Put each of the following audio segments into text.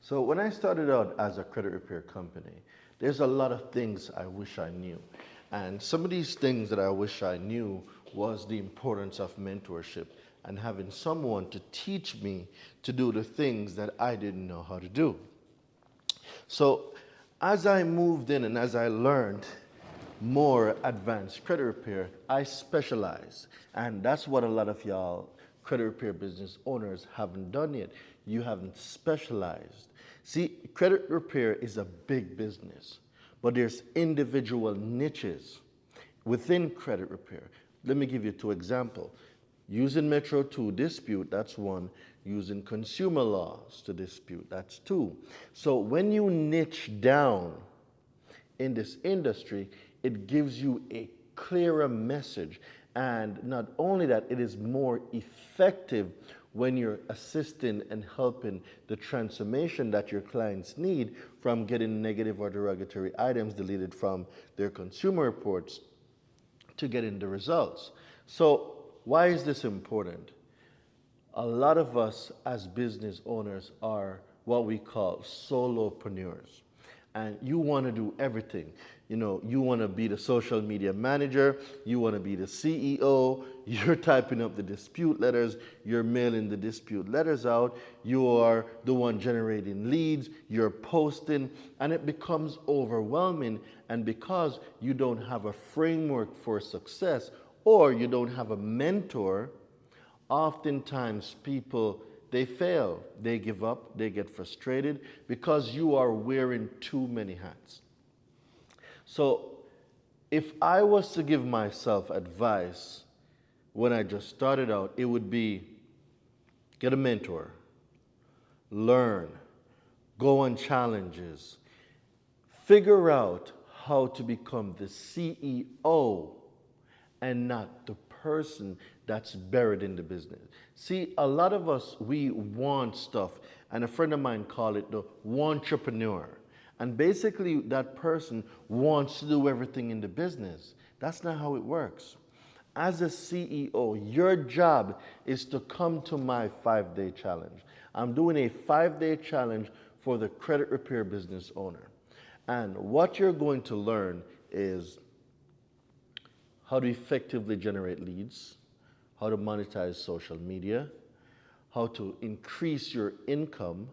So when I started out as a credit repair company, there's a lot of things I wish I knew. And some of these things that I wish I knew was the importance of mentorship and having someone to teach me to do the things that I didn't know how to do. So as I moved in and as I learned more advanced credit repair, I specialize. And that's what a lot of y'all credit repair business owners haven't done yet. You haven't specialized. See, credit repair is a big business, but there's individual niches within credit repair. Let me give you two examples. Using Metro to dispute, that's one. Using consumer laws to dispute, that's two. So when you niche down in this industry, it gives you a clearer message. And not only that, it is more effective when you're assisting and helping the transformation that your clients need from getting negative or derogatory items deleted from their consumer reports to getting the results. So why is this important? A lot of us as business owners are what we call solopreneurs. And you want to do everything. You know, you want to be the social media manager, you want to be the CEO, you're typing up the dispute letters, you're mailing the dispute letters out, you are the one generating leads, you're posting, and it becomes overwhelming. And because you don't have a framework for success or you don't have a mentor, oftentimes people, they fail, they give up, they get frustrated because you are wearing too many hats. So if I was to give myself advice when I just started out, it would be get a mentor, learn, go on challenges, figure out how to become the CEO and not the person that's buried in the business. See, a lot of us, we want stuff, and a friend of mine called it the wantrepreneur. And basically, that person wants to do everything in the business. That's not how it works. As a CEO, your job is to come to my 5-day challenge. I'm doing a 5-day challenge for the credit repair business owner. And what you're going to learn is how to effectively generate leads, how to monetize social media, how to increase your income,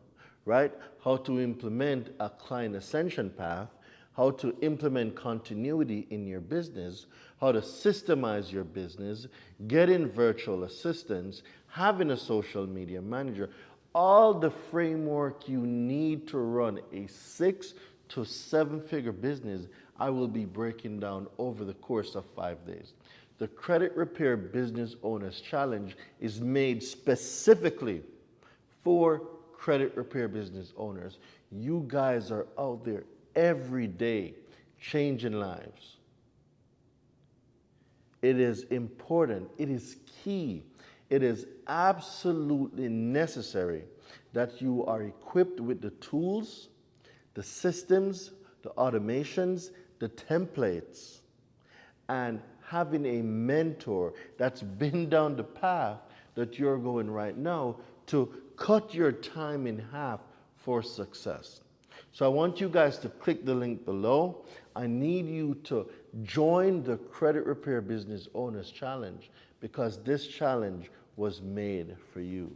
right? How to implement a client ascension path, how to implement continuity in your business, how to systemize your business, getting virtual assistants, having a social media manager, all the framework you need to run a 6 to 7 figure business, I will be breaking down over the course of 5 days. The Credit Repair Business Owners Challenge is made specifically for credit repair business owners. You guys are out there every day changing lives. It is important, it is key, it is absolutely necessary that you are equipped with the tools, the systems, the automations, the templates, and having a mentor that's been down the path that you're going right now to cut your time in half for success. So I want you guys to click the link below. I need you to join the Credit Repair Business Owners Challenge because this challenge was made for you.